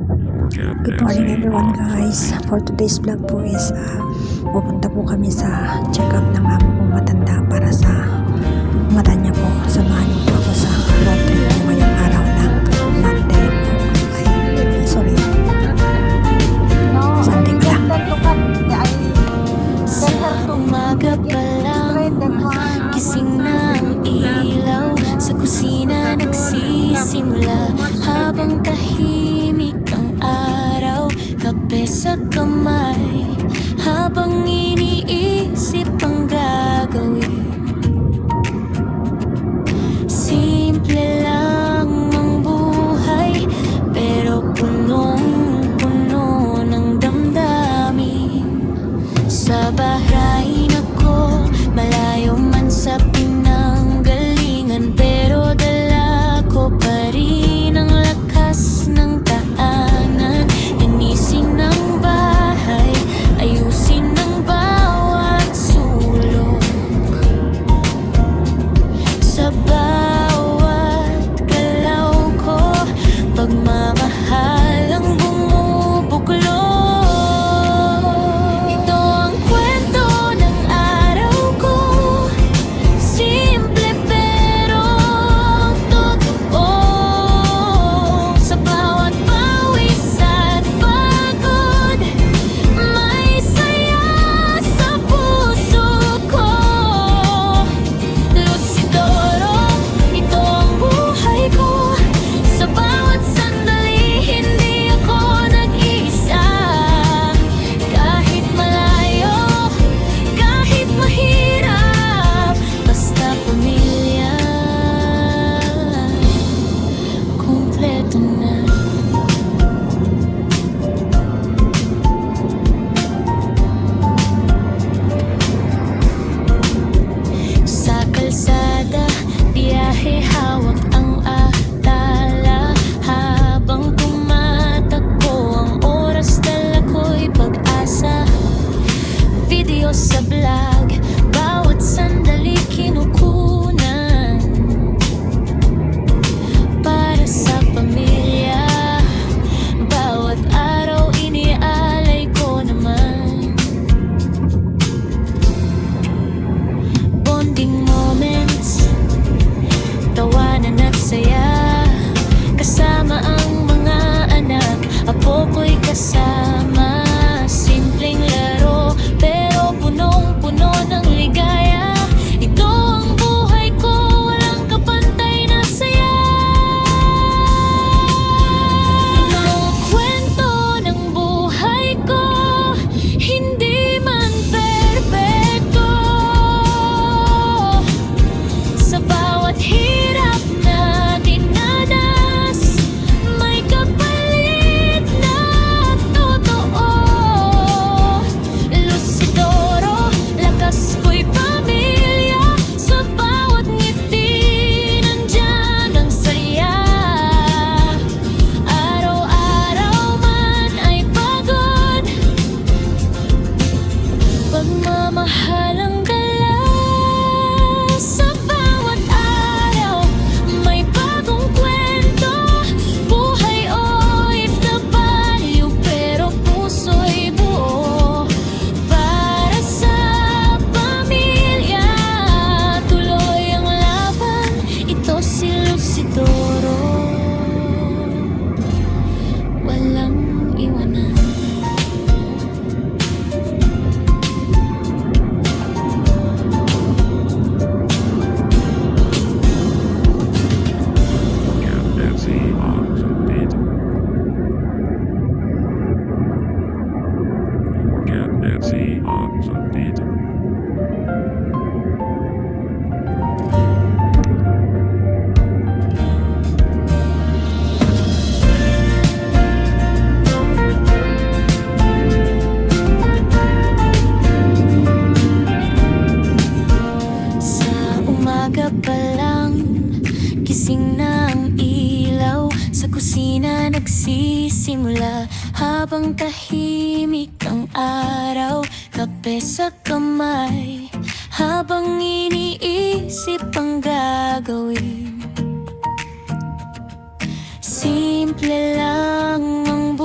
Good morning everyone guys. For today's vlog po is pupunta po kami sa check-up ng amo kong matanda para sa mata niya po. Samahan niyo po ako sa road trip po ngayong araw ng Monday. Sorry. Sunday pala. Sa umaga pa lang, gising na ang ilaw. Sa kusina nagsisimula, habang tahimik ang araw. Kape sa kamay, habang iniisip ang gagawin. Simple lang ang buhay, pero punong-puno ng damdamin. Sa bahay ako, malayo man sa pinanggalingan, pero dala ko pa rin ang lakas ng daanan. Linisin ang bahay, ayusin ang bawat sulok. Sa bawat galaw ko, pagmamahal ang bumubuklod. Hawak ang alala, habang tumatakbo ang oras, dala ko'y pag-asa. Video sa vlog, bawat sandali kinukunan para sa pamilya. Bawat araw inialay ko naman. Bonding moments, tawanan at saya, kasama ang mga anak, apo ko'y kasama. Simpleng laro, pero punong-puno ng ligaya. Ito ang buhay ko, walang kapantay na saya. Ito ang kwento ng buhay ko, hindi man perfecto. Sa bawat hirap na dinanas, may kapalit na totoo. Lucidoro, lakas ko'y pamilya. Sa bawat ngiti, nandyan ang saya. Araw-araw man ay pagod, pagmamahal ang dala. Sa bawat araw, may bagong kwento. Buhay OFW, pero puso'y buo. Para sa pamilya, tuloy ang laban. Ito si Lucidoro, walang iwanan. Nancy on the beat. Forget Nancy on the beat. Sa umaga pa lang, gising na ang ilaw. Sa kusina nagsisimula, habang tahimik ang araw. Kape sa kamay, habang iniisip ang gagawin. Simple lang ang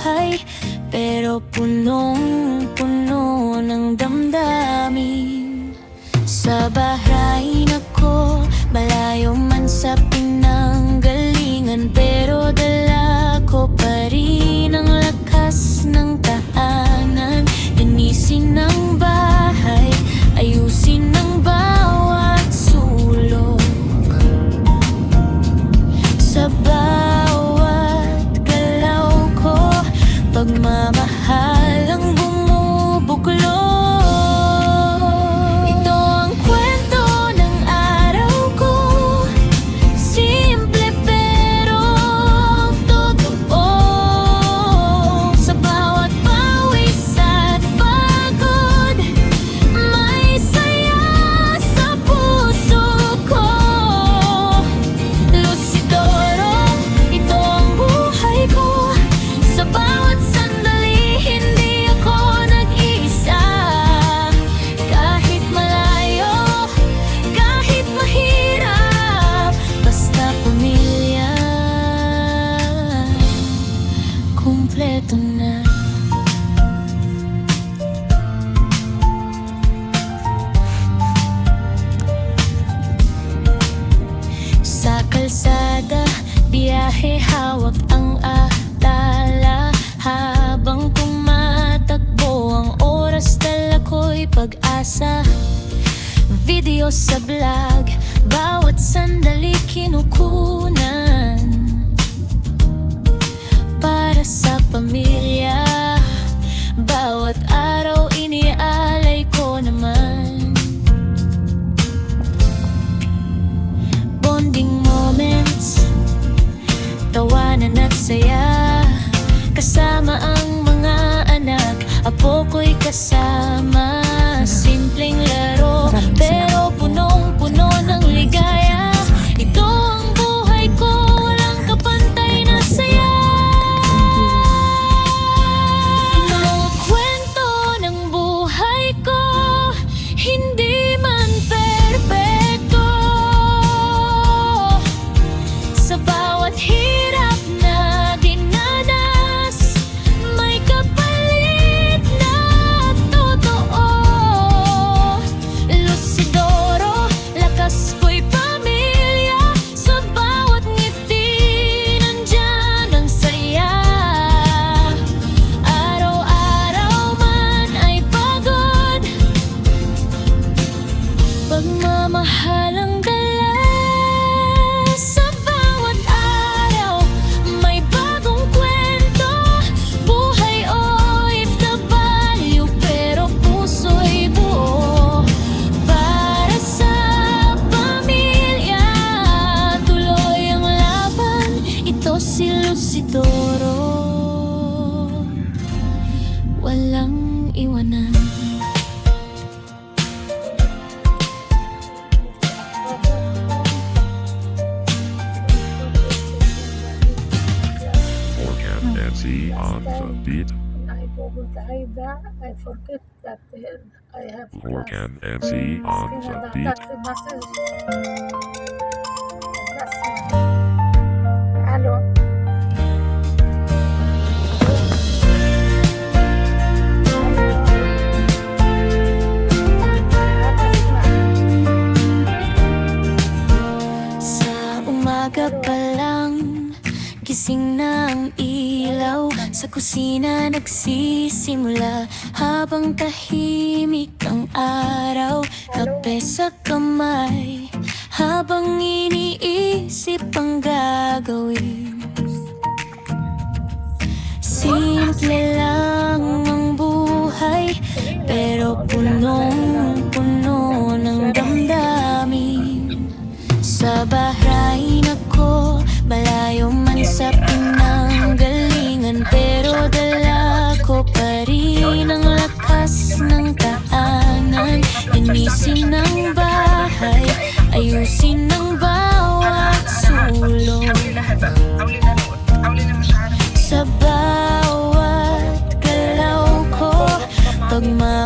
buhay, pero punong-puno ng damdamin. Sa bahay ako, malayo man sa pinanggalingan, pero dala ko pa rin ang lakas ng tahanan. Linisin ang bahay, ayusin ang bawat sulok. Sa bawat galaw ko, pagmamahal ang bumubuklod. Kumpleto na. Sa kalsada, biyahe, hawak ang atala. Habang tumatakbo ang oras, dala ko'y pag-asa. Video sa vlog, bawat sandali kinukunan para sa pamilya. Bawat araw inialay ko naman. Bonding moments, tawanan at saya. Kasama ang mga anak, apo ko'y kasama. Simpleng laro, pero punong-puno ng ligaya. Ito ang buhay ko, walang kapantay na saya. Pagmamahal ang dala. Sa bawat araw, may bagong kwento. Buhay OFW, pero puso'y buo. Para sa pamilya, tuloy ang laban. Ito si Lucidoro, walang iwanan. Nancy on the beat. I go with Aida, I forget that I have Morgan Nancy on the beat. That's the message. Hello. Sa umaga pa lang, gising na ang ilaw. Sa kusina nagsisimula, habang tahimik ang araw. Kape sa kamay, habang iniisip ang gagawin. Simple lang ang buhay, pero punong-puno ng damdamin. Sa bahay ako, malayo man sa pinanggalingan, pero dala ko pa rin ang lakas ng tahanan. Linisin ang bahay, ayusin ang bawat sulok. Sa bawat galaw ko, pagmamahal